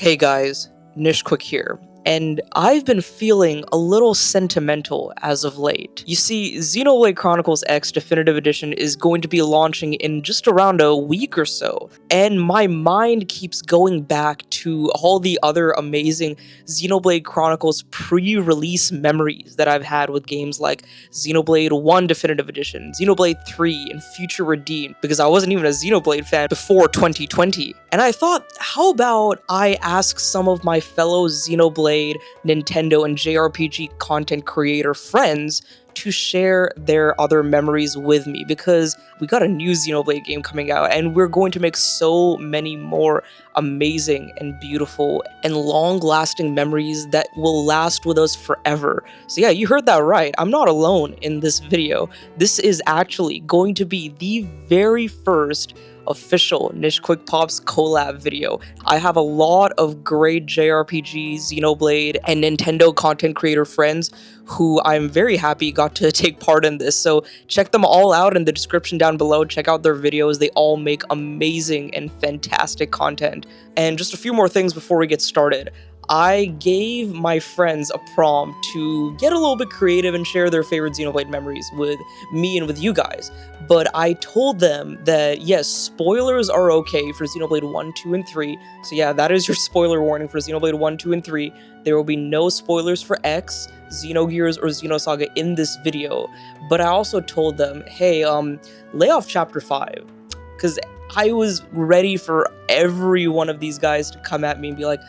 Hey guys, Nishquik here, and I've been feeling a little sentimental as of late. You see, Xenoblade Chronicles X Definitive Edition is going to be launching in just around a week or so, and my mind keeps going back to all the other amazing Xenoblade Chronicles pre-release memories that I've had with games like Xenoblade 1 Definitive Edition, Xenoblade 3, and Future Redeemed, because I wasn't even a Xenoblade fan before 2020. And I thought, how about I ask some of my fellow Xenoblade, Nintendo, and JRPG content creator friends to share their other memories with me, because we got a new Xenoblade game coming out, and we're going to make so many more amazing and beautiful and long-lasting memories that will last with us forever. So yeah, you heard that right. I'm not alone in this video. This is actually going to be the very first official Nishquik Pops collab video. I have a lot of great JRPG, Xenoblade, and Nintendo content creator friends who I'm very happy got to take part in this, so check them all out in the description down below. Check out their videos. They all make amazing and fantastic content. And just a few more things before we get started. I gave my friends a prompt to get a little bit creative and share their favorite Xenoblade memories with me and with you guys. But I told them that, yes, spoilers are okay for Xenoblade 1, 2, and 3. So yeah, that is your spoiler warning for Xenoblade 1, 2, and 3. There will be no spoilers for X, Xenogears, or Xenosaga in this video. But I also told them, hey, lay off Chapter 5. Because I was ready for every one of these guys to come at me and be like,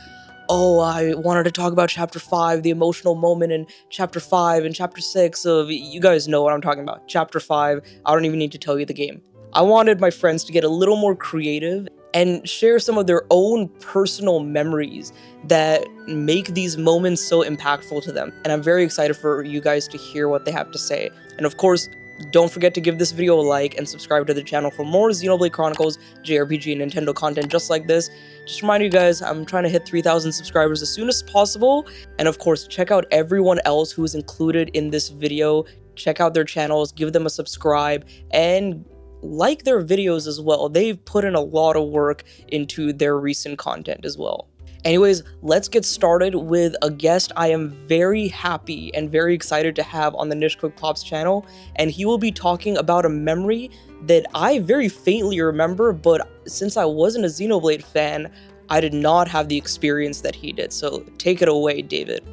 oh, I wanted to talk about Chapter 5, the emotional moment in Chapter 5 and Chapter 6 of, you guys know what I'm talking about, Chapter 5, I don't even need to tell you the game. I wanted my friends to get a little more creative and share some of their own personal memories that make these moments so impactful to them. And I'm very excited for you guys to hear what they have to say. And of course, don't forget to give this video a like and subscribe to the channel for more Xenoblade Chronicles, JRPG, and Nintendo content just like this. Just remind you guys, I'm trying to hit 3,000 subscribers as soon as possible. And of course, check out everyone else who is included in this video. Check out their channels, give them a subscribe, and like their videos as well. They've put in a lot of work into their recent content as well. Anyways, let's get started with a guest I am very happy and very excited to have on the Nishquik Pops channel, and he will be talking about a memory that I very faintly remember, but since I wasn't a Xenoblade fan, I did not have the experience that he did. So take it away, David.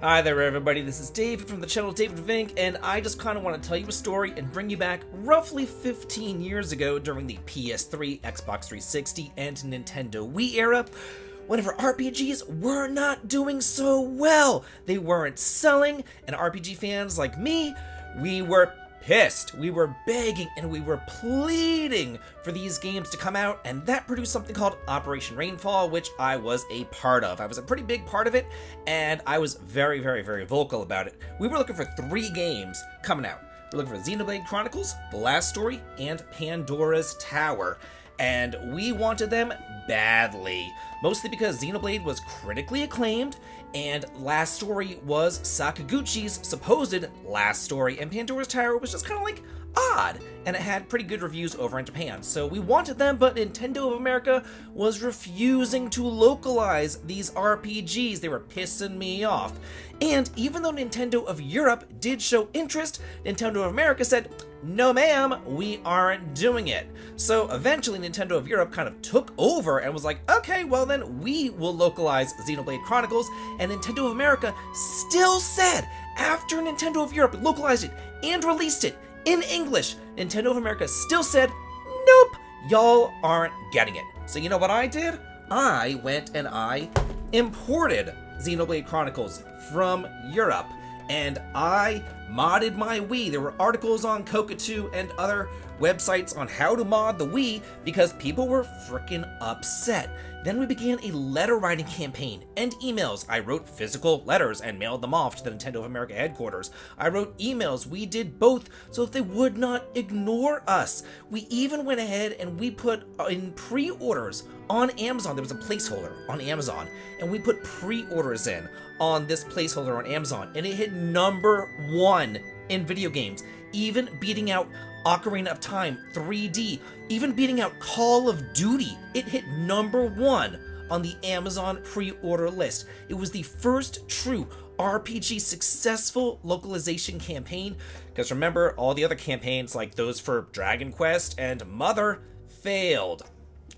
Hi there everybody, this is David from the channel Davidvinc, and I just kind of want to tell you a story and bring you back roughly 15 years ago during the PS3, Xbox 360, and Nintendo Wii era, whenever RPGs were not doing so well. They weren't selling, and RPG fans like me, we were pissed. We were begging and we were pleading for these games to come out, and that produced something called Operation Rainfall, which I was a part of. I was a pretty big part of it, and I was very, very, very vocal about it. We were looking for 3 games coming out. We were looking for Xenoblade Chronicles, The Last Story, and Pandora's Tower. And we wanted them badly, mostly because Xenoblade was critically acclaimed, and Last Story was Sakaguchi's supposed last story, and Pandora's Tower was just kind of like odd, and it had pretty good reviews over in Japan. So we wanted them, but Nintendo of America was refusing to localize these RPGs. They were pissing me off. And even though Nintendo of Europe did show interest, Nintendo of America said, no ma'am, we aren't doing it. So eventually Nintendo of Europe kind of took over and was like, okay, well then we will localize Xenoblade Chronicles, and Nintendo of America still said, after Nintendo of Europe localized it and released it in English, Nintendo of America still said, nope, y'all aren't getting it. So you know what I did? I went and I imported Xenoblade Chronicles from Europe, and I modded my Wii. There were articles on Kokotu and other websites on how to mod the Wii because people were freaking upset. Then we began a letter writing campaign and emails. I wrote physical letters and mailed them off to the Nintendo of America headquarters. I wrote emails. We did both so that they would not ignore us. We even went ahead and we put in pre-orders on Amazon. There was a placeholder on Amazon, and we put pre-orders in on this placeholder on Amazon, and it hit #1 in video games, even beating out Ocarina of Time 3D, even beating out Call of Duty. It hit #1 on the Amazon pre-order list. It was the first true RPG successful localization campaign, because remember, all the other campaigns like those for Dragon Quest and Mother failed.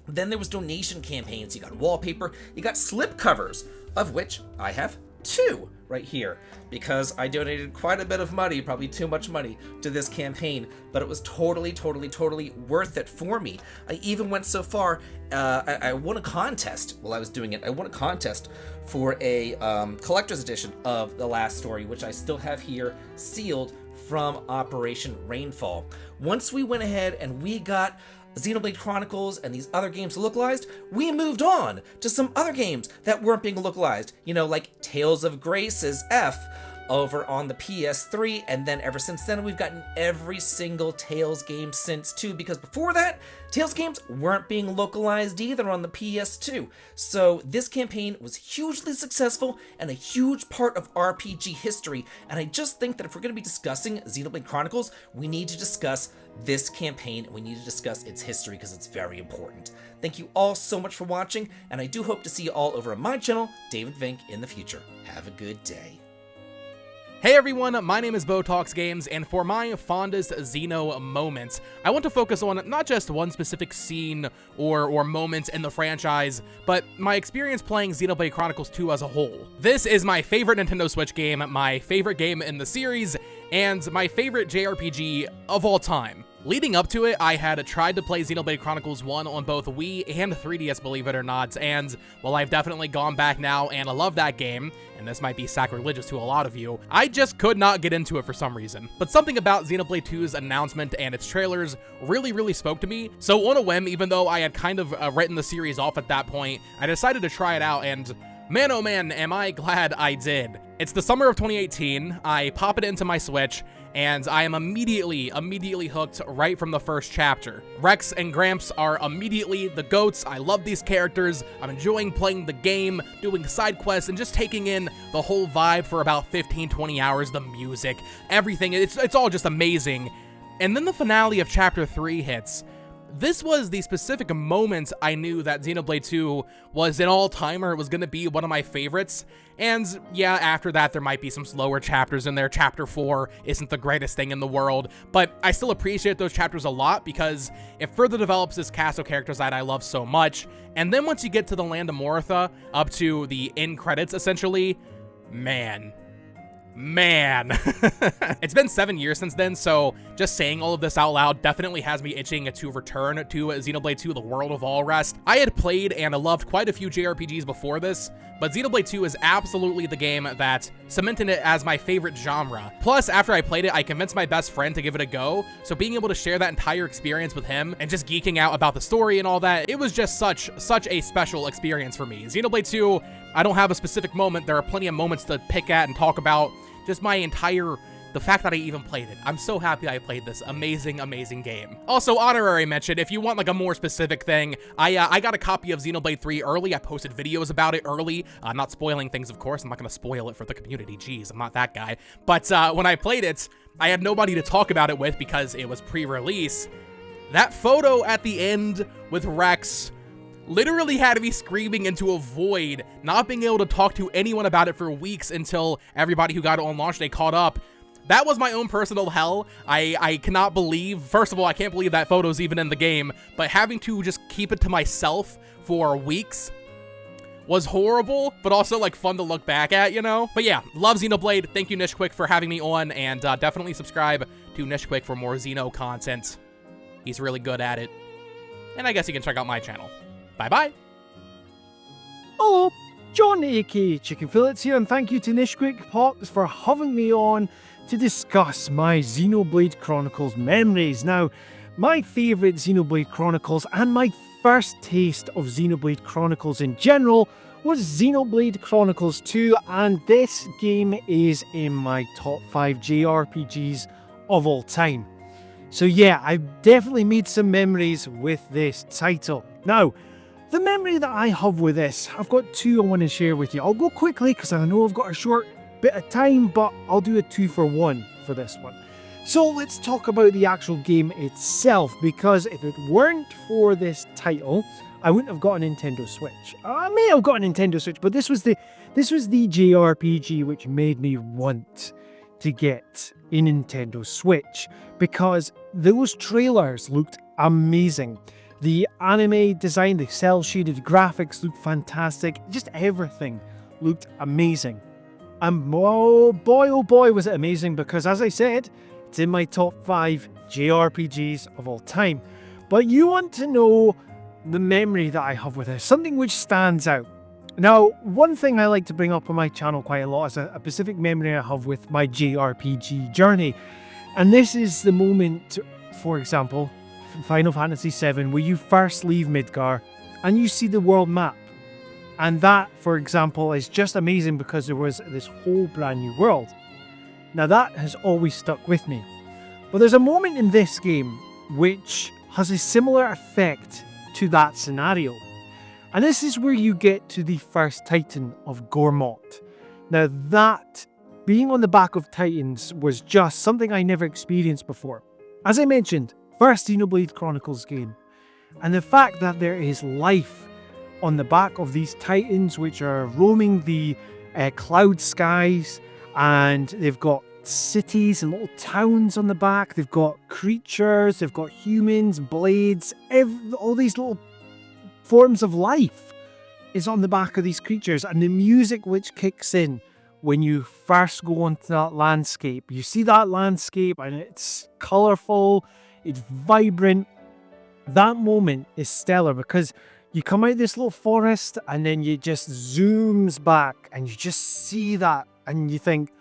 Then there was donation campaigns. You got wallpaper, you got slipcovers, of which I have 2 right here, because I donated quite a bit of money, probably too much money, to this campaign, but it was totally worth it for me. I even went so far, I won a contest while I was doing it. I won a contest for a collector's edition of The Last Story, which I still have here sealed from Operation Rainfall. Once we went ahead and we got Xenoblade Chronicles and these other games localized, we moved on to some other games that weren't being localized, you know, like Tales of Grace's F over on the PS3, and then ever since then we've gotten every single Tales game since too, because before that, Tales games weren't being localized either on the PS2. So this campaign was hugely successful and a huge part of RPG history, and I just think that if we're going to be discussing Xenoblade Chronicles, we need to discuss this campaign, and we need to discuss its history because it's very important. Thank you all so much for watching, and I do hope to see you all over on my channel, Davidvinc, in the future. Have a good day. Hey everyone, my name is BoTalksGames, and for my fondest Xeno moments, I want to focus on not just one specific scene or moment in the franchise, but my experience playing Xenoblade Chronicles 2 as a whole. This is my favorite Nintendo Switch game, my favorite game in the series, and my favorite JRPG of all time. Leading up to it, I had tried to play Xenoblade Chronicles 1 on both Wii and 3DS, believe it or not, and while I've definitely gone back now and I love that game, and this might be sacrilegious to a lot of you, I just could not get into it for some reason. But something about Xenoblade 2's announcement and its trailers really spoke to me, so on a whim, even though I had kind of written the series off at that point, I decided to try it out, and man oh man, am I glad I did. It's the summer of 2018, I pop it into my Switch, and I am immediately hooked right from the first chapter. Rex and Gramps are immediately the GOATs. I love these characters. I'm enjoying playing the game, doing side quests, and just taking in the whole vibe for about 15-20 hours, the music, everything. It's all just amazing. And then the finale of Chapter 3 hits. This was the specific moment I knew that Xenoblade 2 was an all-timer. It was going to be one of my favorites. And yeah, after that, there might be some slower chapters in there. Chapter 4 isn't the greatest thing in the world, but I still appreciate those chapters a lot because it further develops this cast of characters that I love so much. And then once you get to the Land of Moritha, up to the end credits, essentially, man. It's been 7 years since then, so just saying all of this out loud definitely has me itching to return to Xenoblade 2, The World of All Rest. I had played and loved quite a few JRPGs before this, but Xenoblade 2 is absolutely the game that cemented it as my favorite genre. Plus, after I played it, I convinced my best friend to give it a go, so being able to share that entire experience with him and just geeking out about the story and all that, it was just such a special experience for me. Xenoblade 2, I don't have a specific moment. There are plenty of moments to pick at and talk about. Just the fact that I even played it. I'm so happy I played this amazing game. Also, honorary mention, if you want like a more specific thing, I got a copy of Xenoblade 3 early. I posted videos about it early. Not spoiling things, of course. I'm not going to spoil it for the community. Jeez, I'm not that guy. But when I played it, I had nobody to talk about it with because it was pre-release. That photo at the end with Rex literally had me screaming into a void, not being able to talk to anyone about it for weeks until everybody who got it on launch day caught up. That was my own personal hell. I cannot believe, first of all, I can't believe that photo's even in the game, but having to just keep it to myself for weeks was horrible, but also like fun to look back at, you know? But yeah, love Xenoblade. Thank you, Nishquik, for having me on, and definitely subscribe to Nishquik for more Xeno content. He's really good at it. And I guess you can check out my channel. Bye-bye. Hello, John aka Chicken Fillets here, and thank you to Nishquik Pox for having me on to discuss my Xenoblade Chronicles memories. Now, my favourite Xenoblade Chronicles and my first taste of Xenoblade Chronicles in general was Xenoblade Chronicles 2, and this game is in my top 5 JRPGs of all time. So yeah, I've definitely made some memories with this title. Now, the memory that I have with this, I've got 2 I want to share with you. I'll go quickly because I know I've got a short bit of time, but I'll do a 2-for-1 for this one. So let's talk about the actual game itself, because if it weren't for this title, I wouldn't have got a Nintendo Switch. I may have got a Nintendo Switch, but this was the JRPG which made me want to get a Nintendo Switch, because those trailers looked amazing. The anime design, the cel-shaded graphics looked fantastic. Just everything looked amazing. And oh boy was it amazing, because as I said, it's in my top 5 JRPGs of all time. But you want to know the memory that I have with it, something which stands out. Now, one thing I like to bring up on my channel quite a lot is a specific memory I have with my JRPG journey. And this is the moment, for example, Final Fantasy VII, where you first leave Midgar and you see the world map. And that, for example, is just amazing because there was this whole brand new world. Now that has always stuck with me. But there's a moment in this game which has a similar effect to that scenario. And this is where you get to the first Titan of Gormott. Now that, being on the back of Titans, was just something I never experienced before. As I mentioned, first Xenoblade Chronicles game. And the fact that there is life on the back of these Titans which are roaming the cloud skies, and they've got cities and little towns on the back, they've got creatures, they've got humans, blades, all these little forms of life is on the back of these creatures. And the music which kicks in when you first go onto that landscape, you see that landscape and it's colourful, it's vibrant. That moment is stellar, because you come out this little forest and then you just zooms back and you just see that and you think,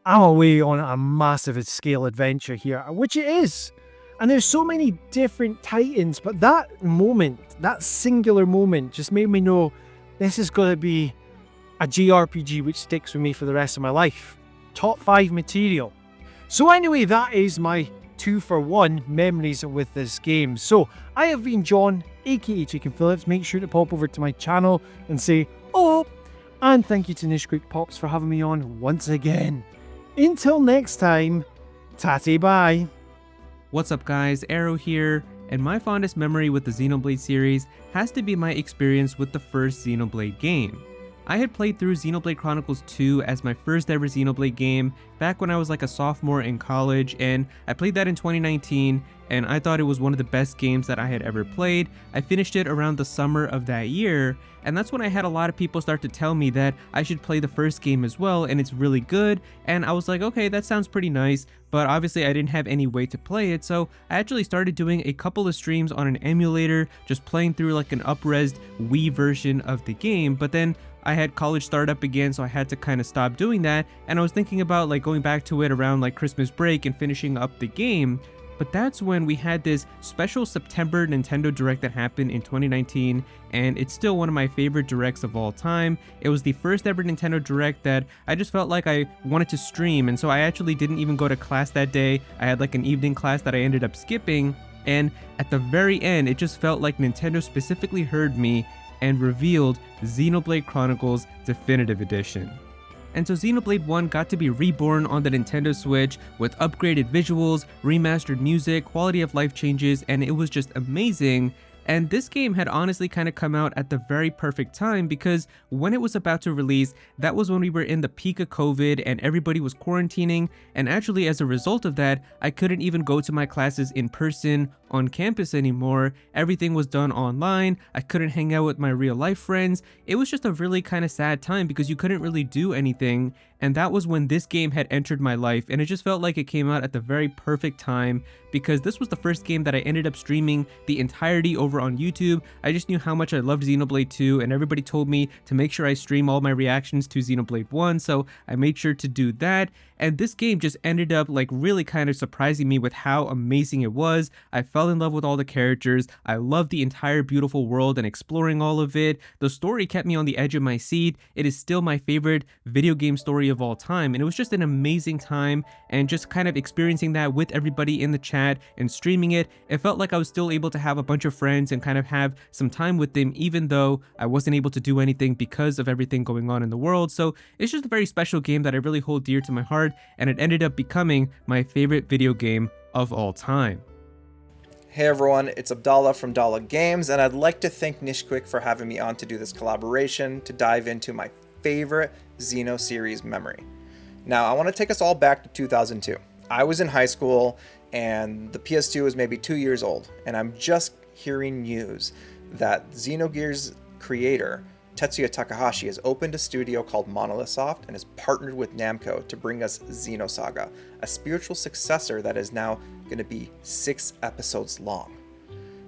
I'm away on a massive scale adventure here, which it is. And there's so many different Titans, but that moment, that singular moment, just made me know this is going to be a JRPG which sticks with me for the rest of my life. Top 5 material. So anyway, that is my 2-for-1 memories with this game. So I have been John, aka Chicken Phillips. Make sure to pop over to my channel and say, oh, and thank you to Nishquik Pops for having me on once again. Until next time, tatty bye. What's up guys, Aero here, and my fondest memory with the Xenoblade series has to be my experience with the first Xenoblade game. I had played through Xenoblade Chronicles 2 as my first ever Xenoblade game back when I was like a sophomore in college, and I played that in 2019, and I thought it was one of the best games that I had ever played. I finished it around the summer of that year, and that's when I had a lot of people start to tell me that I should play the first game as well, and it's really good, and I was like, okay, that sounds pretty nice, but obviously I didn't have any way to play it, so I actually started doing a couple of streams on an emulator, just playing through like an up-resed Wii version of the game. But then I had college start up again, so I had to kind of stop doing that, and I was thinking about like going back to it around like Christmas break and finishing up the game. But that's when we had this special September Nintendo Direct that happened in 2019, and it's still one of my favorite Directs of all time. It was the first ever Nintendo Direct that I just felt like I wanted to stream, and so I actually didn't even go to class that day. I had like an evening class that I ended up skipping, and at the very end, it just felt like Nintendo specifically heard me and revealed Xenoblade Chronicles Definitive Edition. And so Xenoblade 1 got to be reborn on the Nintendo Switch with upgraded visuals, remastered music, quality of life changes, and it was just amazing. And this game had honestly kind of come out at the very perfect time, because when it was about to release, that was when we were in the peak of COVID and everybody was quarantining, and actually as a result of that, I couldn't even go to my classes in person on campus anymore. Everything was done online. I couldn't hang out with my real life friends. It was just a really kind of sad time because you couldn't really do anything, and that was when this game had entered my life, and it just felt like it came out at the very perfect time, because this was the first game that I ended up streaming the entirety over on YouTube. I just knew how much I loved Xenoblade 2, and everybody told me to make sure I stream all my reactions to Xenoblade 1, so I made sure to do that. And this game just ended up like really kind of surprising me with how amazing it was. I fell in love with all the characters. I loved the entire beautiful world and exploring all of it. The story kept me on the edge of my seat. It is still my favorite video game story of all time, and it was just an amazing time, and just kind of experiencing that with everybody in the chat and streaming it, it felt like I was still able to have a bunch of friends and kind of have some time with them, even though I wasn't able to do anything because of everything going on in the world. So it's just a very special game that I really hold dear to my heart, and it ended up becoming my favorite video game of all time. Hey everyone, it's Dallah from Dallah Games, and I'd like to thank Nishquik for having me on to do this collaboration to dive into my favorite Xeno series memory. Now, I want to take us all back to 2002. I was in high school, and the PS2 was maybe 2 years old, and I'm just hearing news that Xenogears creator Tetsuya Takahashi has opened a studio called Monolith Soft and has partnered with Namco to bring us Xenosaga, a spiritual successor that is now going to be 6 episodes long.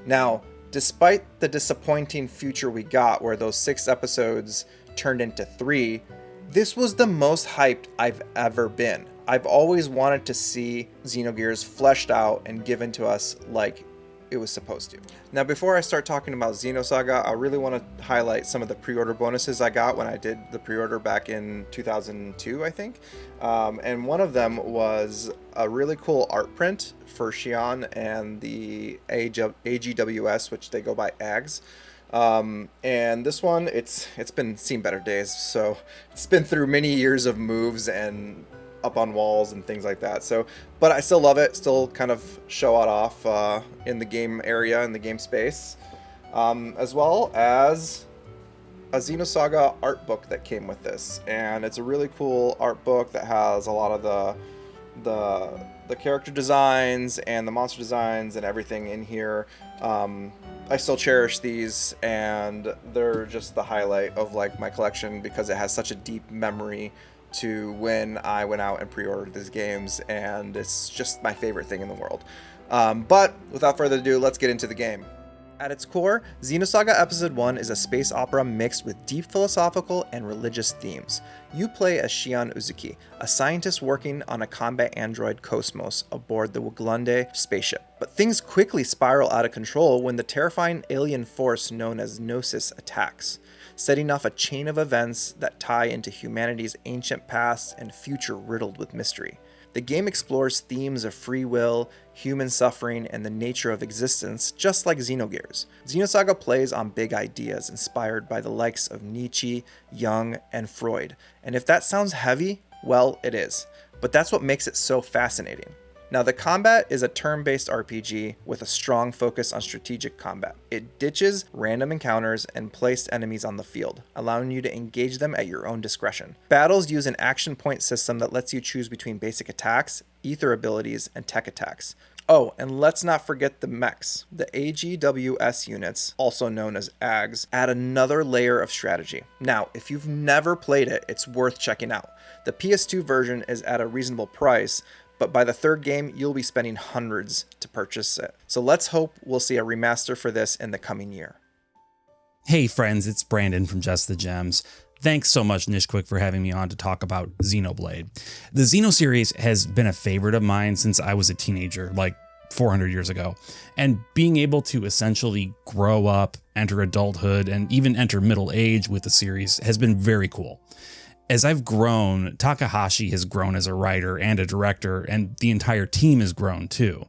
Now, despite the disappointing future we got where those 6 episodes turned into 3, this was the most hyped I've ever been. I've always wanted to see Xenogears fleshed out and given to us like it was supposed to. Now, before I start talking about Xenosaga, I really want to highlight some of the pre-order bonuses I got when I did the pre-order back in 2002, I think. And one of them was a really cool art print for Xion and the AGWS, which they go by AGS. And this one, it's been seen better days, so it's been through many years of moves and up on walls and things like that. So, but I still love it. Still kind of show it off in the game area, in the game space, as well as a Xenosaga art book that came with this. And it's a really cool art book that has a lot of the character designs and the monster designs and everything in here. I still cherish these, and they're just the highlight of like my collection because it has such a deep memory to when I went out and pre-ordered these games, and it's just my favorite thing in the world. But without further ado, let's get into the game. At its core, Xenosaga Episode 1 is a space opera mixed with deep philosophical and religious themes. You play as Xion Uzuki, a scientist working on a combat android Cosmos aboard the Wiglunde spaceship. But things quickly spiral out of control when the terrifying alien force known as Gnosis attacks, setting off a chain of events that tie into humanity's ancient past and future riddled with mystery. The game explores themes of free will, human suffering, and the nature of existence, just like Xenogears. Xenosaga plays on big ideas inspired by the likes of Nietzsche, Jung, and Freud. And if that sounds heavy, well, it is. But that's what makes it so fascinating. Now, the combat is a turn-based RPG with a strong focus on strategic combat. It ditches random encounters and placed enemies on the field, allowing you to engage them at your own discretion. Battles use an action point system that lets you choose between basic attacks, ether abilities, and tech attacks. Oh, and let's not forget the mechs. The AGWS units, also known as AGS, add another layer of strategy. Now, if you've never played it, it's worth checking out. The PS2 version is at a reasonable price, but by the third game, you'll be spending hundreds to purchase it. So let's hope we'll see a remaster for this in the coming year. Hey friends, it's Brandon from Just the Gems. Thanks so much, Nishquik, for having me on to talk about Xenoblade. The Xeno series has been a favorite of mine since I was a teenager, like 400 years ago. And being able to essentially grow up, enter adulthood, and even enter middle age with the series has been very cool. As I've grown, Takahashi has grown as a writer and a director, and the entire team has grown too.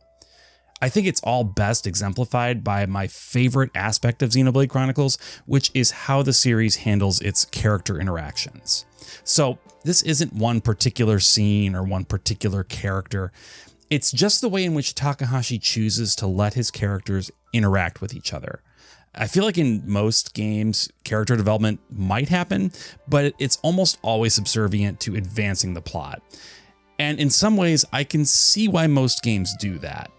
I think it's all best exemplified by my favorite aspect of Xenoblade Chronicles, which is how the series handles its character interactions. So this isn't one particular scene or one particular character. It's just the way in which Takahashi chooses to let his characters interact with each other. I feel like in most games, character development might happen, but it's almost always subservient to advancing the plot. And in some ways, I can see why most games do that.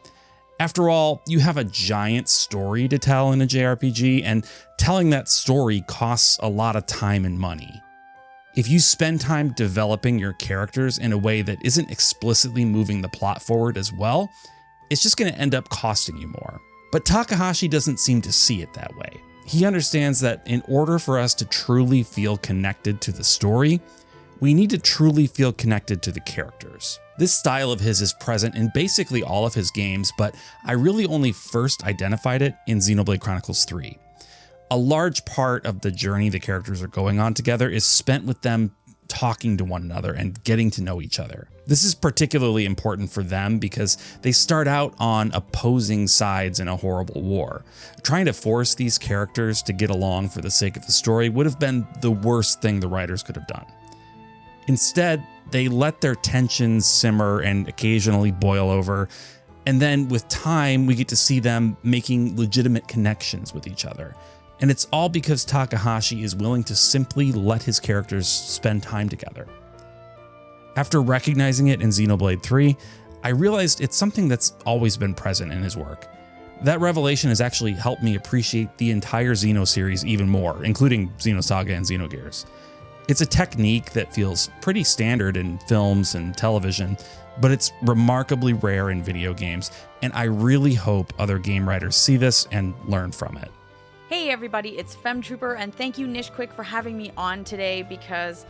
After all, you have a giant story to tell in a JRPG, and telling that story costs a lot of time and money. If you spend time developing your characters in a way that isn't explicitly moving the plot forward as well, it's just going to end up costing you more. But Takahashi doesn't seem to see it that way. He understands that in order for us to truly feel connected to the story, we need to truly feel connected to the characters. This style of his is present in basically all of his games, but I really only first identified it in Xenoblade Chronicles 3. A large part of the journey the characters are going on together is spent with them talking to one another and getting to know each other. This is particularly important for them because they start out on opposing sides in a horrible war. Trying to force these characters to get along for the sake of the story would have been the worst thing the writers could have done. Instead, they let their tensions simmer and occasionally boil over, And then with time, we get to see them making legitimate connections with each other. And it's all because Takahashi is willing to simply let his characters spend time together. After recognizing it in Xenoblade 3, I realized it's something that's always been present in his work. That revelation has actually helped me appreciate the entire Xeno series even more, including Xenosaga and Xenogears. It's a technique that feels pretty standard in films and television, but it's remarkably rare in video games, and I really hope other game writers see this and learn from it. Hey everybody, it's Femtrooper, and thank you Nishquik for having me on today because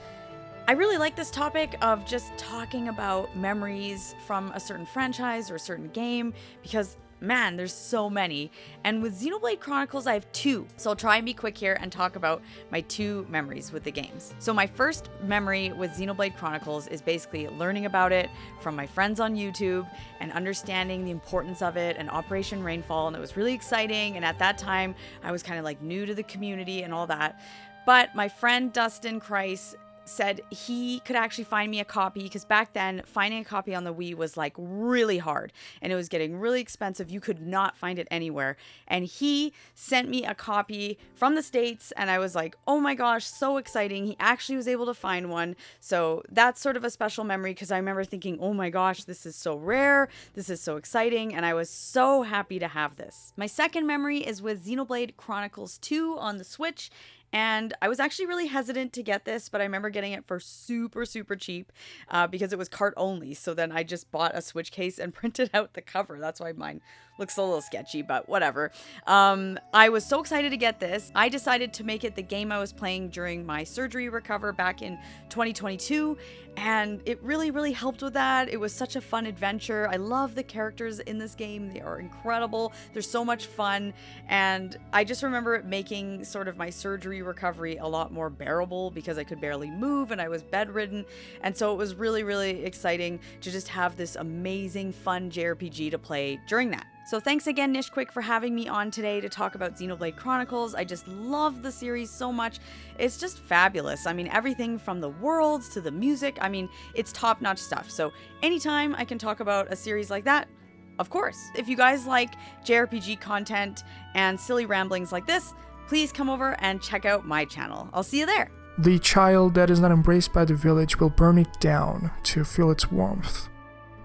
I really like this topic of just talking about memories from a certain franchise or a certain game because man, there's so many. And with Xenoblade Chronicles, I have 2. So I'll try and be quick here and talk about my 2 memories with the games. So my first memory with Xenoblade Chronicles is basically learning about it from my friends on YouTube and understanding the importance of it and Operation Rainfall. And it was really exciting. And at that time, I was kind of like new to the community and all that. But my friend Dustin Kreis said he could actually find me a copy because back then finding a copy on the Wii was like really hard and it was getting really expensive. You could not find it anywhere. And he sent me a copy from the States and I was like, oh my gosh, so exciting. He actually was able to find one. So that's sort of a special memory because I remember thinking, oh my gosh, this is so rare. This is so exciting. And I was so happy to have this. My second memory is with Xenoblade Chronicles 2 on the Switch. And I was actually really hesitant to get this, but I remember getting it for super, super cheap because it was cart only. So then I just bought a Switch case and printed out the cover. That's why mine looks a little sketchy, but whatever. I was so excited to get this. I decided to make it the game I was playing during my surgery recover back in 2022. And it really, really helped with that. It was such a fun adventure. I love the characters in this game. They are incredible. They're so much fun. And I just remember it making sort of my surgery recovery a lot more bearable because I could barely move and I was bedridden. And so it was really, really exciting to just have this amazing, fun JRPG to play during that. So thanks again, Nishquik, for having me on today to talk about Xenoblade Chronicles. I just love the series so much. It's just fabulous. I mean, everything from the worlds to the music. I mean, it's top-notch stuff. So anytime I can talk about a series like that, of course. If you guys like JRPG content and silly ramblings like this, please come over and check out my channel. I'll see you there. The child that is not embraced by the village will burn it down to feel its warmth.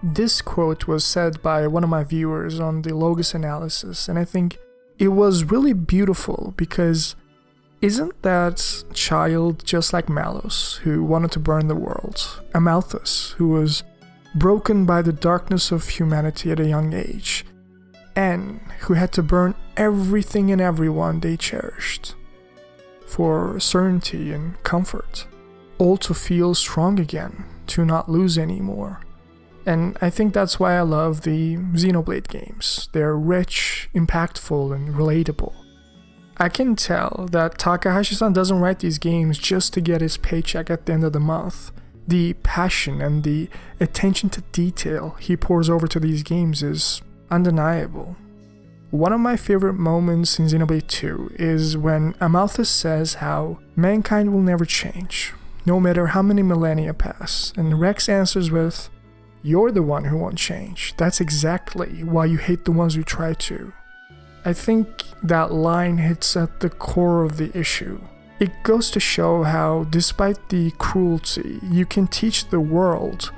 This quote was said by one of my viewers on the Logos analysis, and I think it was really beautiful because isn't that child just like Malos, who wanted to burn the world? Amalthus, who was broken by the darkness of humanity at a young age, and who had to burn everything and everyone they cherished for certainty and comfort, all to feel strong again, to not lose anymore. And I think that's why I love the Xenoblade games. They're rich, impactful, and relatable. I can tell that Takahashi-san doesn't write these games just to get his paycheck at the end of the month. The passion and the attention to detail he pours over to these games is undeniable. One of my favorite moments in Xenoblade 2 is when Amalthus says how mankind will never change, no matter how many millennia pass, and Rex answers with, "You're the one who won't change. That's exactly why you hate the ones who try to." I think that line hits at the core of the issue. It goes to show how, despite the cruelty, you can teach the world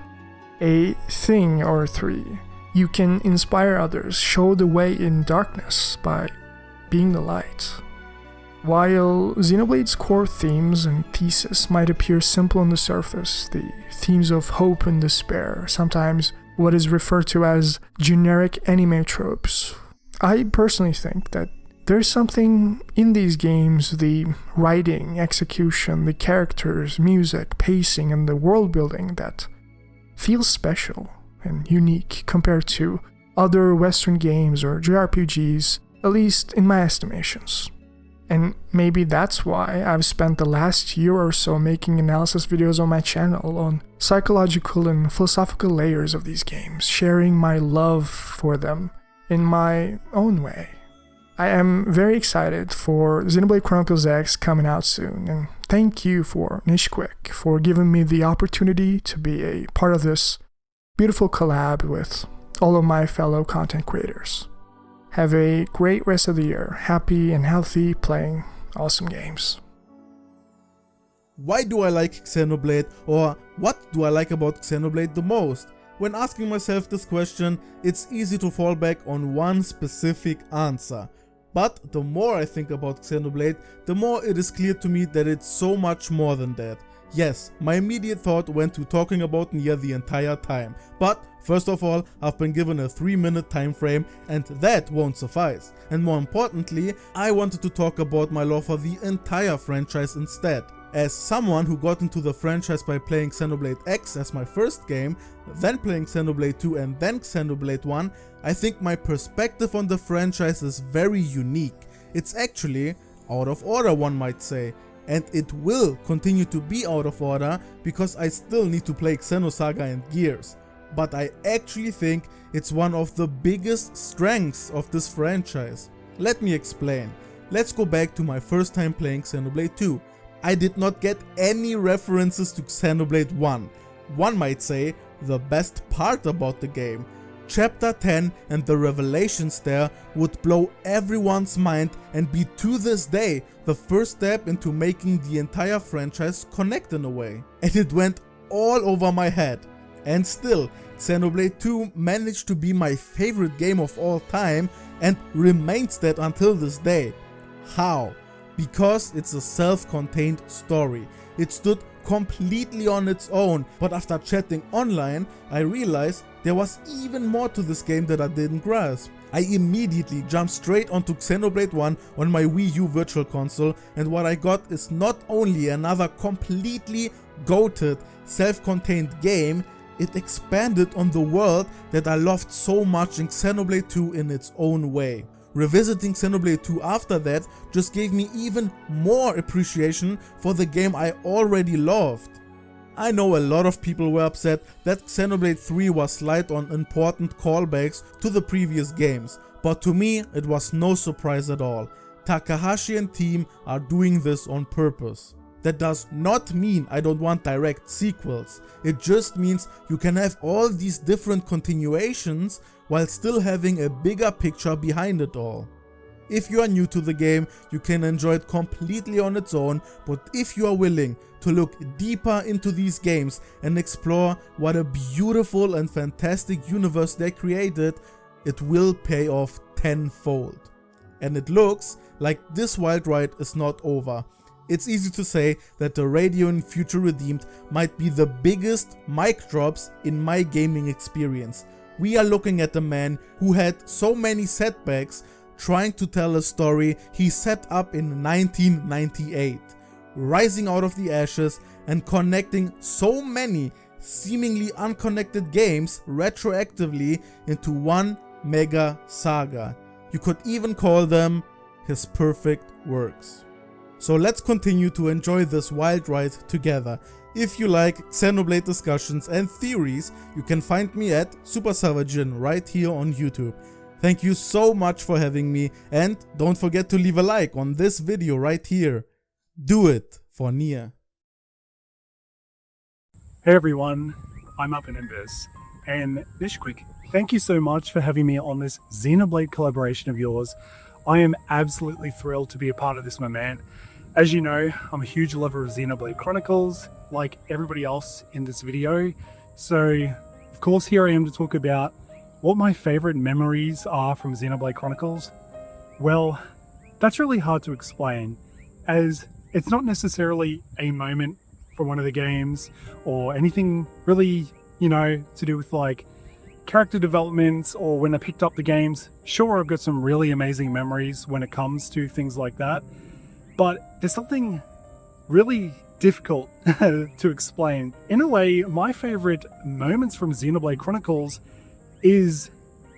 a thing or 3. You can inspire others, show the way in darkness by being the light. While Xenoblade's core themes and thesis might appear simple on the surface, the themes of hope and despair, sometimes what is referred to as generic anime tropes, I personally think that there's something in these games, the writing, execution, the characters, music, pacing, and the world building that feels special and unique compared to other Western games or JRPGs, at least in my estimations. And maybe that's why I've spent the last year or so making analysis videos on my channel on psychological and philosophical layers of these games, sharing my love for them in my own way. I am very excited for Xenoblade Chronicles X coming out soon, and thank you for Nishquik for giving me the opportunity to be a part of this beautiful collab with all of my fellow content creators. Have a great rest of the year. Happy and healthy playing awesome games. Why do I like Xenoblade, or what do I like about Xenoblade the most? When asking myself this question, it's easy to fall back on one specific answer. But the more I think about Xenoblade, the more it is clear to me that it's so much more than that. Yes, my immediate thought went to talking about Nier the entire time, but first of all, I've been given a 3-minute time frame and that won't suffice. And more importantly, I wanted to talk about my love for the entire franchise instead. As someone who got into the franchise by playing Xenoblade X as my first game, then playing Xenoblade 2 and then Xenoblade 1, I think my perspective on the franchise is very unique. It's actually out of order, one might say. And it will continue to be out of order because I still need to play Xenosaga and Gears. But I actually think it's one of the biggest strengths of this franchise. Let me explain. Let's go back to my first time playing Xenoblade 2. I did not get any references to Xenoblade 1. One might say the best part about the game. Chapter 10 and the revelations there would blow everyone's mind and be to this day the first step into making the entire franchise connect in a way. And it went all over my head. And still, Xenoblade 2 managed to be my favorite game of all time and remains that until this day. How? Because it's a self-contained story. It stood completely on its own, but after chatting online, I realized there was even more to this game that I didn't grasp. I immediately jumped straight onto Xenoblade 1 on my Wii U Virtual Console, and what I got is not only another completely goated, self-contained game, it expanded on the world that I loved so much in Xenoblade 2 in its own way. Revisiting Xenoblade 2 after that just gave me even more appreciation for the game I already loved. I know a lot of people were upset that Xenoblade 3 was light on important callbacks to the previous games, but to me it was no surprise at all. Takahashi and team are doing this on purpose. That does not mean I don't want direct sequels, it just means you can have all these different continuations while still having a bigger picture behind it all. If you are new to the game, you can enjoy it completely on its own, but if you are willing to look deeper into these games and explore what a beautiful and fantastic universe they created, it will pay off tenfold. And it looks like this wild ride is not over. It's easy to say that the radio in Future Redeemed might be the biggest mic drops in my gaming experience. We are looking at a man who had so many setbacks trying to tell a story he set up in 1998, rising out of the ashes and connecting so many seemingly unconnected games retroactively into one mega saga. You could even call them his perfect works. So let's continue to enjoy this wild ride together. If you like Xenoblade discussions and theories, you can find me at SuperSavajin right here on YouTube. Thank you so much for having me, and don't forget to leave a like on this video right here. Do it for Nier. Hey everyone, I'm up in Nimbus, and Nishquik, thank you so much for having me on this Xenoblade collaboration of yours. I am absolutely thrilled to be a part of this, my man. As you know, I'm a huge lover of Xenoblade Chronicles, like everybody else in this video. So, of course, here I am to talk about what my favorite memories are from Xenoblade Chronicles. Well, that's really hard to explain, as it's not necessarily a moment from one of the games or anything really, to do with like character development or when I picked up the games. Sure, I've got some really amazing memories when it comes to things like that, but there's something really difficult to explain. In a way, my favorite moments from Xenoblade Chronicles is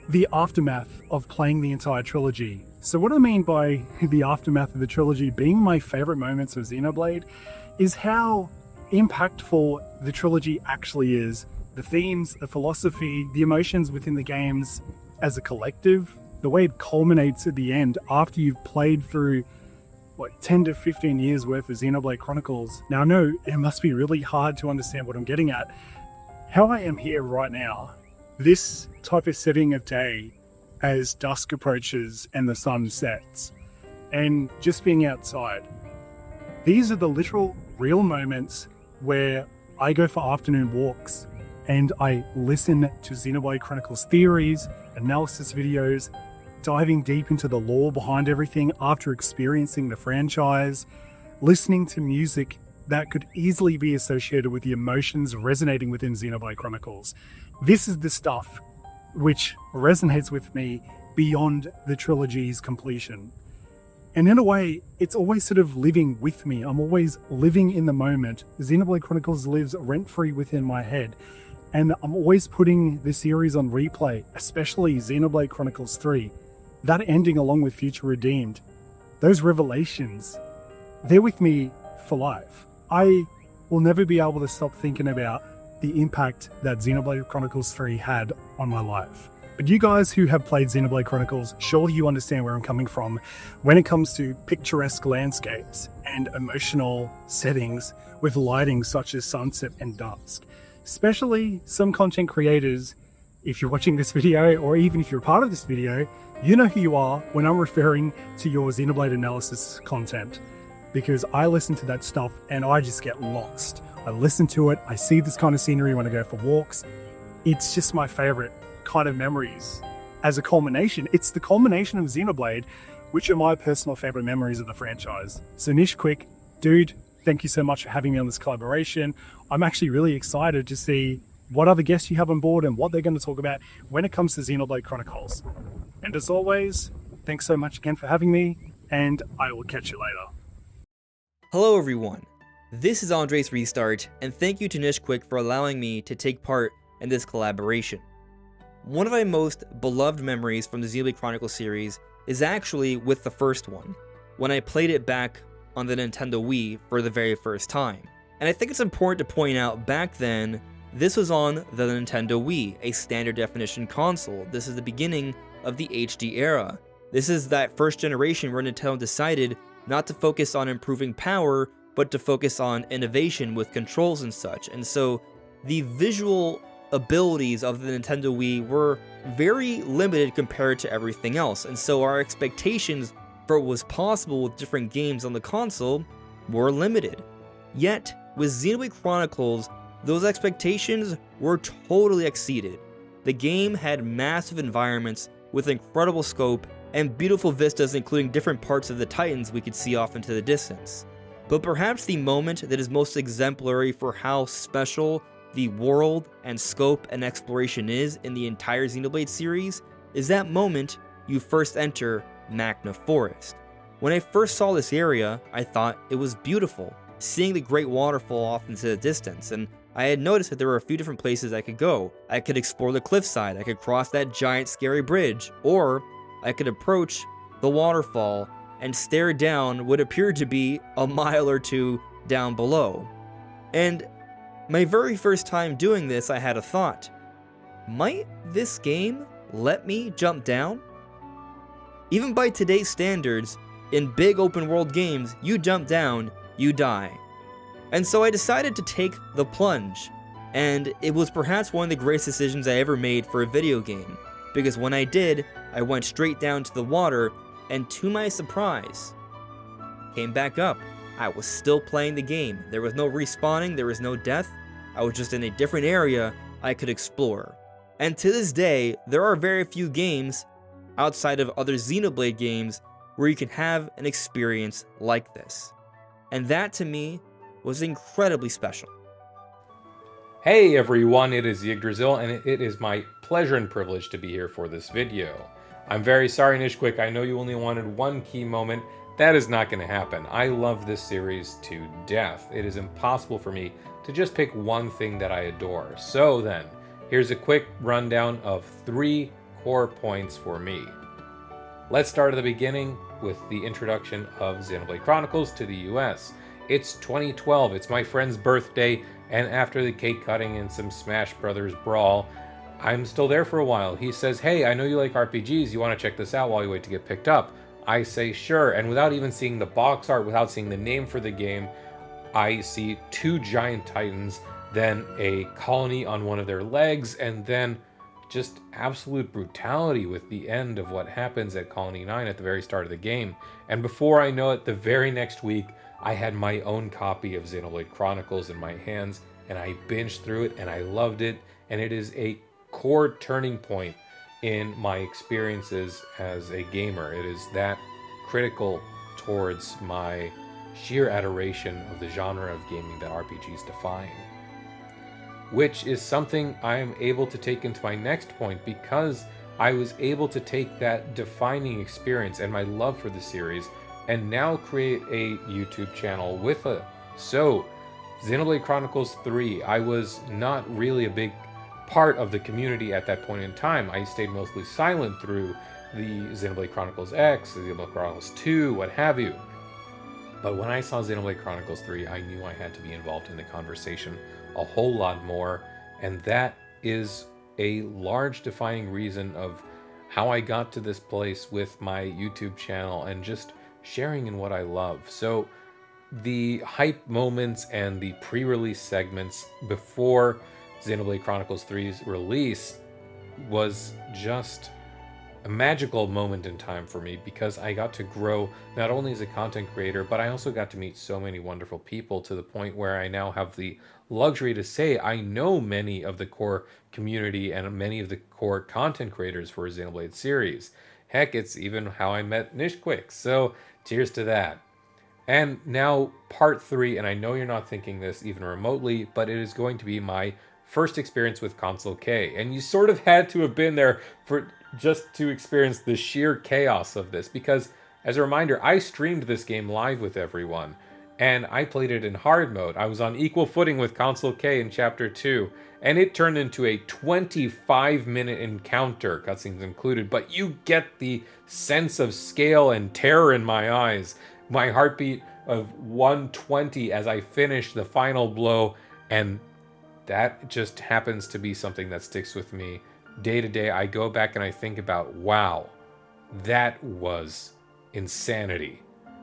the aftermath of playing the entire trilogy. So what I mean by the aftermath of the trilogy being my favorite moments of Xenoblade is how impactful the trilogy actually is. The themes, the philosophy, the emotions within the games as a collective, the way it culminates at the end after you've played through 10 to 15 years worth of Xenoblade Chronicles. Now I know it must be really hard to understand what I'm getting at. How I am here right now, this type of setting of day as dusk approaches and the sun sets, and just being outside. These are the literal real moments where I go for afternoon walks and I listen to Xenoblade Chronicles theories, analysis videos, diving deep into the lore behind everything after experiencing the franchise, listening to music that could easily be associated with the emotions resonating within Xenoblade Chronicles. This is the stuff which resonates with me beyond the trilogy's completion. And in a way, it's always sort of living with me. I'm always living in the moment. Xenoblade Chronicles lives rent-free within my head. And I'm always putting the series on replay, especially Xenoblade Chronicles 3. That ending along with Future Redeemed. Those revelations, they're with me for life. I will never be able to stop thinking about the impact that Xenoblade Chronicles 3 had on my life. But you guys who have played Xenoblade Chronicles, surely you understand where I'm coming from when it comes to picturesque landscapes and emotional settings with lighting such as sunset and dusk. Especially some content creators, if you're watching this video or even if you're part of this video, you know who you are when I'm referring to your Xenoblade analysis content. Because I listen to that stuff and I just get lost. I listen to it, I see this kind of scenery when I go for walks. It's just my favorite kind of memories. As a culmination, it's the culmination of Xenoblade, which are my personal favorite memories of the franchise. So Nishquik, dude, thank you so much for having me on this collaboration. I'm actually really excited to see what other guests you have on board and what they're going to talk about when it comes to Xenoblade Chronicles. And as always, thanks so much again for having me, and I will catch you later. Hello everyone, this is Andres Restart, and thank you to Nishquik for allowing me to take part in this collaboration. One of my most beloved memories from the Xenoblade Chronicles series is actually with the first one, when I played it back on the Nintendo Wii for the very first time. And I think it's important to point out back then, this was on the Nintendo Wii, a standard definition console. This is the beginning of the HD era. This is that first generation where Nintendo decided not to focus on improving power, but to focus on innovation with controls and such. And so the visual abilities of the Nintendo Wii were very limited compared to everything else. And so our expectations for what was possible with different games on the console were limited. Yet, with Xenoblade Chronicles, those expectations were totally exceeded. The game had massive environments with incredible scope and beautiful vistas including different parts of the Titans we could see off into the distance. But perhaps the moment that is most exemplary for how special the world and scope and exploration is in the entire Xenoblade series is that moment you first enter Magna Forest. When I first saw this area, I thought it was beautiful, seeing the great waterfall off into the distance, and I had noticed that there were a few different places I could go. I could explore the cliffside, I could cross that giant scary bridge, or I could approach the waterfall and stare down what appeared to be a mile or two down below. And my very first time doing this, I had a thought. Might this game let me jump down? Even by today's standards, in big open world games, you jump down, you die. And so I decided to take the plunge, and it was perhaps one of the greatest decisions I ever made for a video game, because when I did, I went straight down to the water, and to my surprise, came back up. I was still playing the game. There was no respawning, there was no death. I was just in a different area I could explore. And to this day, there are very few games outside of other Xenoblade games where you can have an experience like this. And that to me was incredibly special. Hey everyone, it is Yggdrasiel, and it is my pleasure and privilege to be here for this video. I'm very sorry, Nishquik, I know you only wanted one key moment. That is not going to happen. I love this series to death. It is impossible for me to just pick one thing that I adore. So then, here's a quick rundown of 3 core points for me. Let's start at the beginning with the introduction of Xenoblade Chronicles to the US. It's 2012, it's my friend's birthday, and after the cake cutting and some Smash Brothers brawl, I'm still there for a while. He says, hey, I know you like RPGs, you want to check this out while you wait to get picked up? I say sure, and without even seeing the box art, without seeing the name for the game, I see 2 giant titans, then a colony on one of their legs, and then just absolute brutality with the end of what happens at Colony 9 at the very start of the game. And before I know it, the very next week, I had my own copy of Xenoblade Chronicles in my hands, and I binged through it, and I loved it, and it is a core turning point in my experiences as a gamer. It is that critical towards my sheer adoration of the genre of gaming that RPGs define. Which is something I am able to take into my next point, because I was able to take that defining experience and my love for the series and now create a YouTube channel with it. So, Xenoblade Chronicles 3, I was not really a big part of the community at that point in time. I stayed mostly silent through the Xenoblade Chronicles X, the Xenoblade Chronicles 2, what have you. But when I saw Xenoblade Chronicles 3, I knew I had to be involved in the conversation a whole lot more, and that is a large defining reason of how I got to this place with my YouTube channel and just sharing in what I love. So the hype moments and the pre-release segments before Xenoblade Chronicles 3's release was just a magical moment in time for me, because I got to grow not only as a content creator, but I also got to meet so many wonderful people, to the point where I now have the luxury to say I know many of the core community and many of the core content creators for a Xenoblade series. Heck, it's even how I met Nishquik, so cheers to that. And now part 3, and I know you're not thinking this even remotely, but it is going to be my first experience with Console K, and you sort of had to have been there for just to experience the sheer chaos of this, because as a reminder, I streamed this game live with everyone, and I played it in hard mode. I was on equal footing with Console K in Chapter 2, and it turned into a 25-minute encounter, cutscenes included, but you get the sense of scale and terror in my eyes. My heartbeat of 120 as I finished the final blow, and that just happens to be something that sticks with me day to day. I go back and I think about, wow, that was insanity.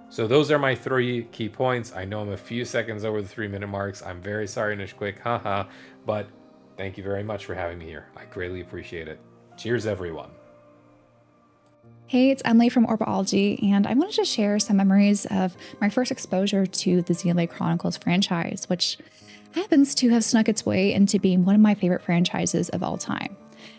So those are my 3 key points. I know I'm a few seconds over the 3-minute marks. I'm very sorry, Nishquik, haha, but thank you very much for having me here. I greatly appreciate it. Cheers, everyone. Hey, it's Emily from Orbalology, and I wanted to share some memories of my first exposure to the Xenoblade Chronicles franchise, which happens to have snuck its way into being one of my favorite franchises of all time.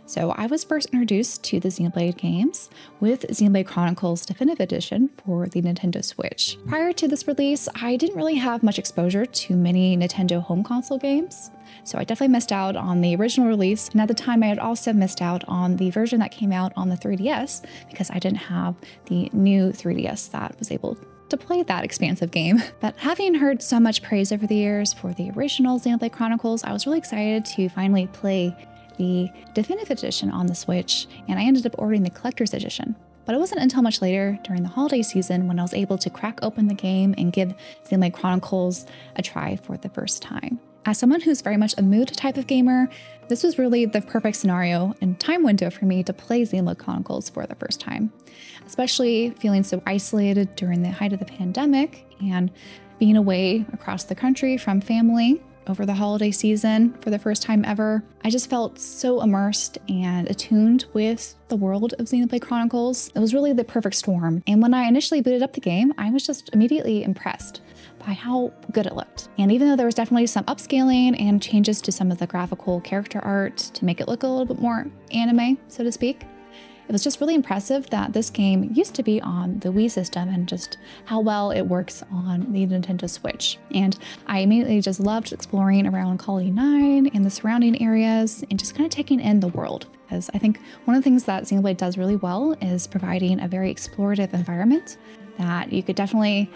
So I was first introduced to the Xenoblade games with Xenoblade Chronicles Definitive Edition for the Nintendo Switch. Prior to this release, I didn't really have much exposure to many Nintendo home console games, so I definitely missed out on the original release, and at the time I had also missed out on the version that came out on the 3DS because I didn't have the new 3DS that was able to play that expansive game. But having heard so much praise over the years for the original Xenoblade Chronicles, I was really excited to finally play the Definitive Edition on the Switch, and I ended up ordering the Collector's Edition. But it wasn't until much later, during the holiday season, when I was able to crack open the game and give Xenoblade Chronicles a try for the first time. As someone who's very much a mood type of gamer, this was really the perfect scenario and time window for me to play Xenoblade Chronicles for the first time, especially feeling so isolated during the height of the pandemic and being away across the country from family over the holiday season for the first time ever. I just felt so immersed and attuned with the world of Xenoblade Chronicles. It was really the perfect storm. And when I initially booted up the game, I was just immediately impressed by how good it looked. And even though there was definitely some upscaling and changes to some of the graphical character art to make it look a little bit more anime, so to speak, it was just really impressive that this game used to be on the Wii system and just how well it works on the Nintendo Switch. And I immediately just loved exploring around Colony 9 and the surrounding areas and just kind of taking in the world. Because I think one of the things that Xenoblade does really well is providing a very explorative environment that you could definitely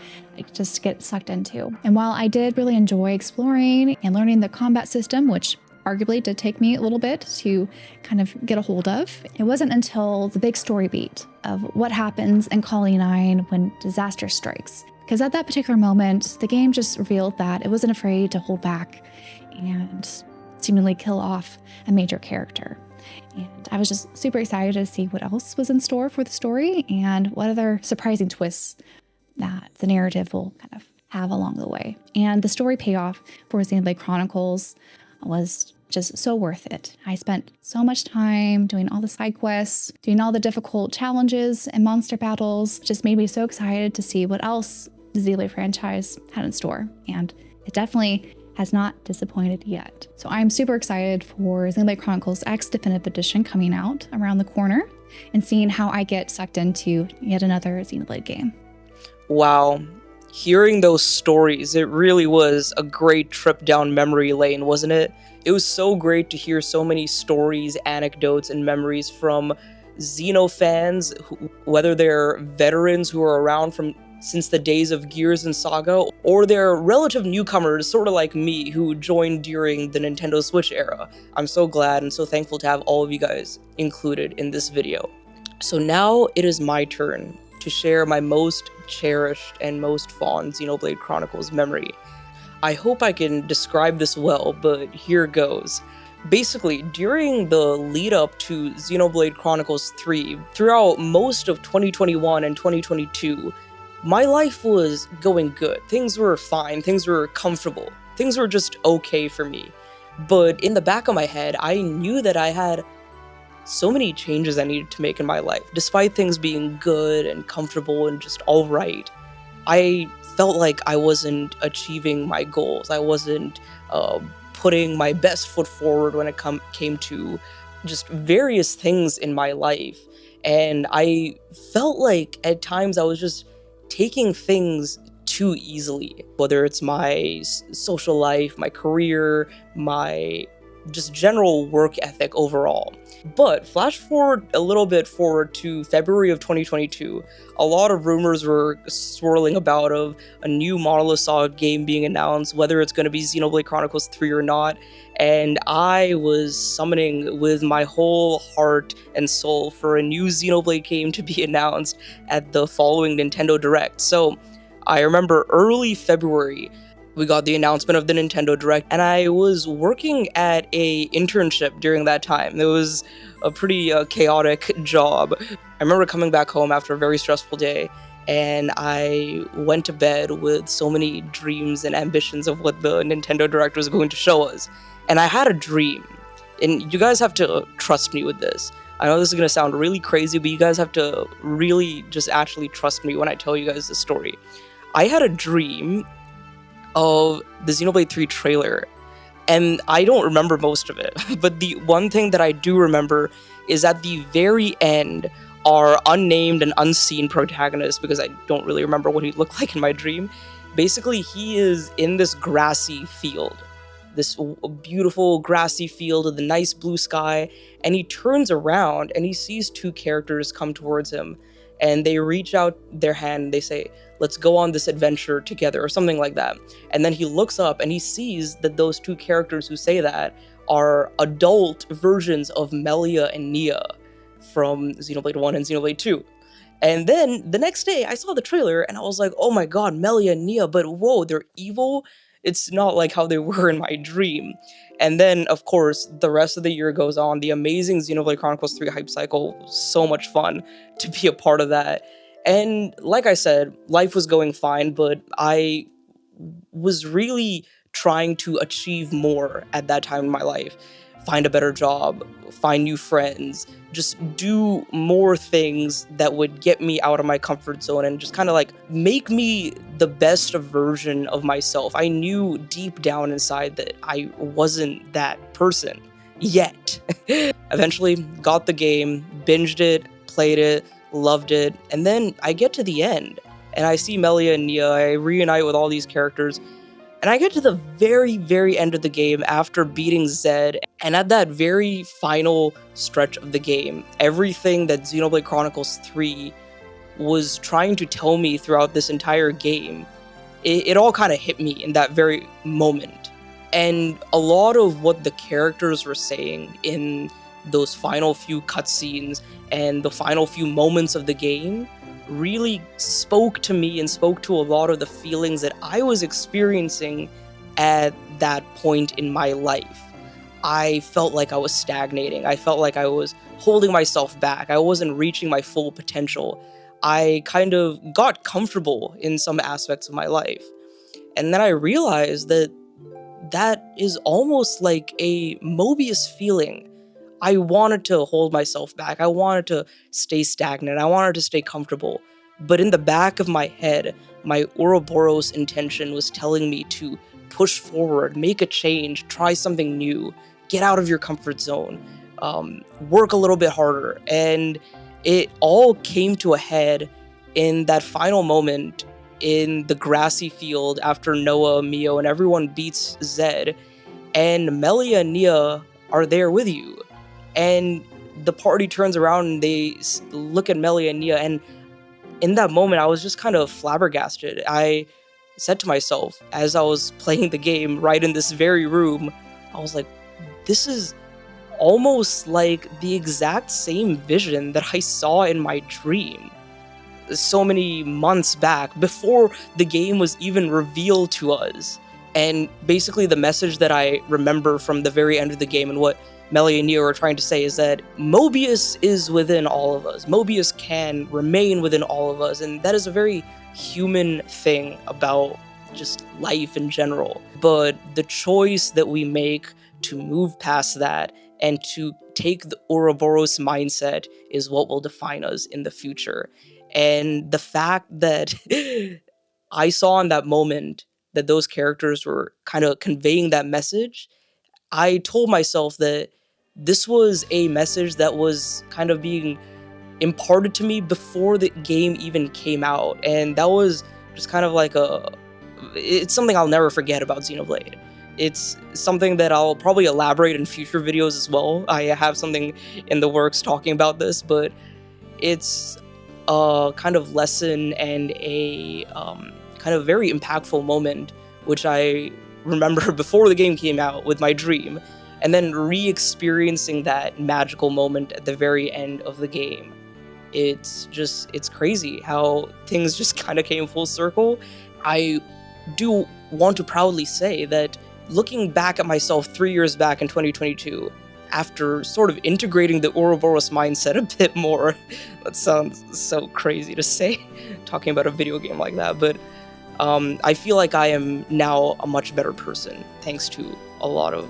just get sucked into. And while I did really enjoy exploring and learning the combat system, which arguably did take me a little bit to kind of get a hold of, it wasn't until the big story beat of what happens in Colony 9 when disaster strikes. Because at that particular moment, the game just revealed that it wasn't afraid to hold back and seemingly kill off a major character. And I was just super excited to see what else was in store for the story and what other surprising twists that the narrative will kind of have along the way. And the story payoff for Xenoblade Chronicles was just so worth it. I spent so much time doing all the side quests, doing all the difficult challenges and monster battles. Just made me so excited to see what else the Xenoblade franchise had in store. And it definitely has not disappointed yet. So I'm super excited for Xenoblade Chronicles X Definitive Edition coming out around the corner and seeing how I get sucked into yet another Xenoblade game. Wow. Hearing those stories, it really was a great trip down memory lane, wasn't it? It was so great to hear so many stories, anecdotes, and memories from Xeno fans, whether they're veterans who are around since the days of Gears and Saga, or they're relative newcomers, sort of like me, who joined during the Nintendo Switch era. I'm so glad and so thankful to have all of you guys included in this video. So now it is my turn to share my most cherished and most fond Xenoblade Chronicles memory. I hope I can describe this well, but here goes. Basically, during the lead up to Xenoblade Chronicles 3, throughout most of 2021 and 2022, my life was going good. Things were fine, things were comfortable, things were just okay for me. But in the back of my head, I knew that I had so many changes I needed to make in my life. Despite things being good and comfortable and just all right, I felt like I wasn't achieving my goals. I wasn't putting my best foot forward when it came to just various things in my life. And I felt like at times I was just taking things too easily, whether it's my social life, my career, my just general work ethic overall. But flash forward a little bit forward to February of 2022, a lot of rumors were swirling about of a new Monolith Saga game being announced, whether it's going to be Xenoblade Chronicles 3 or not, and I was summoning with my whole heart and soul for a new Xenoblade game to be announced at the following Nintendo Direct. So I remember early February, we got the announcement of the Nintendo Direct, and I was working at a internship during that time. It was a pretty chaotic job. I remember coming back home after a very stressful day, and I went to bed with so many dreams and ambitions of what the Nintendo Direct was going to show us. And I had a dream, and you guys have to trust me with this. I know this is going to sound really crazy, but you guys have to really just actually trust me when I tell you guys this story. I had a dream of the Xenoblade 3 trailer, and I don't remember most of it, but the one thing that I do remember is at the very end, our unnamed and unseen protagonist, because I don't really remember what he looked like in my dream, basically he is in this grassy field, this beautiful grassy field with the nice blue sky, and he turns around and he sees two characters come towards him, and they reach out their hand, they say, "Let's go on this adventure together," or something like that. And then he looks up and he sees that those two characters who say that are adult versions of Melia and Nia from Xenoblade 1 and Xenoblade 2. And then the next day I saw the trailer and I was like, oh my god, Melia and Nia, but whoa, they're evil? It's not like how they were in my dream. And then, of course, the rest of the year goes on. The amazing Xenoblade Chronicles 3 hype cycle, so much fun to be a part of that. And like I said, life was going fine, but I was really trying to achieve more at that time in my life. Find a better job, find new friends, just do more things that would get me out of my comfort zone and just kind of like make me the best version of myself. I knew deep down inside that I wasn't that person yet. Eventually got the game, binged it, played it, loved it, and then I get to the end and I see Melia and Nia, I reunite with all these characters, and I get to the very, very end of the game after beating Zed, and at that very final stretch of the game, everything that Xenoblade Chronicles 3 was trying to tell me throughout this entire game, it all kind of hit me in that very moment. And a lot of what the characters were saying in those final few cutscenes and the final few moments of the game really spoke to me and spoke to a lot of the feelings that I was experiencing at that point in my life. I felt like I was stagnating. I felt like I was holding myself back. I wasn't reaching my full potential. I kind of got comfortable in some aspects of my life. And then I realized that that is almost like a Mobius feeling. I wanted to hold myself back. I wanted to stay stagnant. I wanted to stay comfortable. But in the back of my head, my Ouroboros intention was telling me to push forward, make a change, try something new, get out of your comfort zone, work a little bit harder. And it all came to a head in that final moment in the grassy field after Noah, Mio, and everyone beats Zed. And Melia and Nia are there with you. And the party turns around and they look at Melia and Nia, and in that moment, I was just kind of flabbergasted. I said to myself, as I was playing the game right in this very room, I was like, this is almost like the exact same vision that I saw in my dream so many months back, before the game was even revealed to us. And basically the message that I remember from the very end of the game and what Melia and Nia are trying to say is that Mobius is within all of us. Mobius can remain within all of us, and that is a very human thing about just life in general. But the choice that we make to move past that and to take the Ouroboros mindset is what will define us in the future. And the fact that I saw in that moment that those characters were kind of conveying that message, I told myself that this was a message that was kind of being imparted to me before the game even came out. And that was just kind of like it's something I'll never forget about Xenoblade. It's something that I'll probably elaborate in future videos as well. I have something in the works talking about this, but it's a kind of lesson and a kind of very impactful moment, which I remember before the game came out with my dream, and then re-experiencing that magical moment at the very end of the game. It's crazy how things just kind of came full circle. I do want to proudly say that looking back at myself 3 years back in 2022, after sort of integrating the Ouroboros mindset a bit more, that sounds so crazy to say, talking about a video game like that, but I feel like I am now a much better person, thanks to a lot of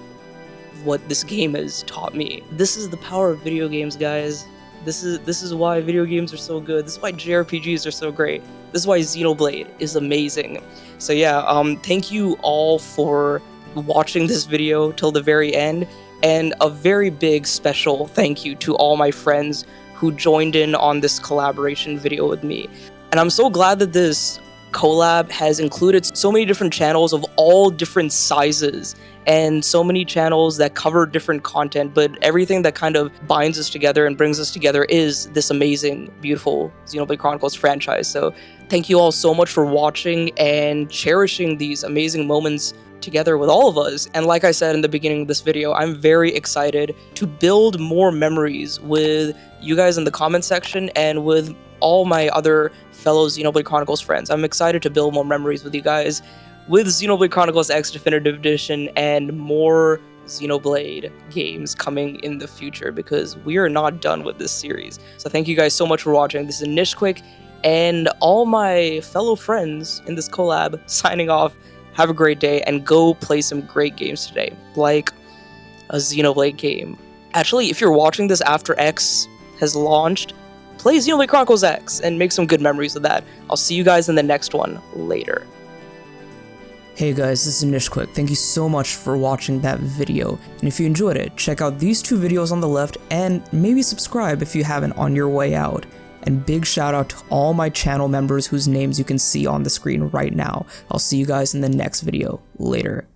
what this game has taught me. This is the power of video games, guys. This is why video games are so good. This is why JRPGs are so great. This is why Xenoblade is amazing. So yeah, thank you all for watching this video till the very end, and a very big special thank you to all my friends who joined in on this collaboration video with me. And I'm so glad that this collab has included so many different channels of all different sizes and so many channels that cover different content, but everything that kind of binds us together and brings us together is this amazing, beautiful Xenoblade Chronicles franchise. So thank you all so much for watching and cherishing these amazing moments together with all of us. And like I said in the beginning of this video, I'm very excited to build more memories with you guys in the comment section and with all my other fellow Xenoblade Chronicles friends. I'm excited to build more memories with you guys with Xenoblade Chronicles X Definitive Edition and more Xenoblade games coming in the future, because we are not done with this series. So thank you guys so much for watching. This is Nishquik and all my fellow friends in this collab signing off. Have a great day and go play some great games today, like a Xenoblade game. Actually, if you're watching this after X has launched, play Xenoblade Chronicles X and make some good memories of that. I'll see you guys in the next one later. Hey guys, this is Nishquik. Thank you so much for watching that video. And if you enjoyed it, check out these two videos on the left and maybe subscribe if you haven't on your way out. And big shout out to all my channel members whose names you can see on the screen right now. I'll see you guys in the next video. Later.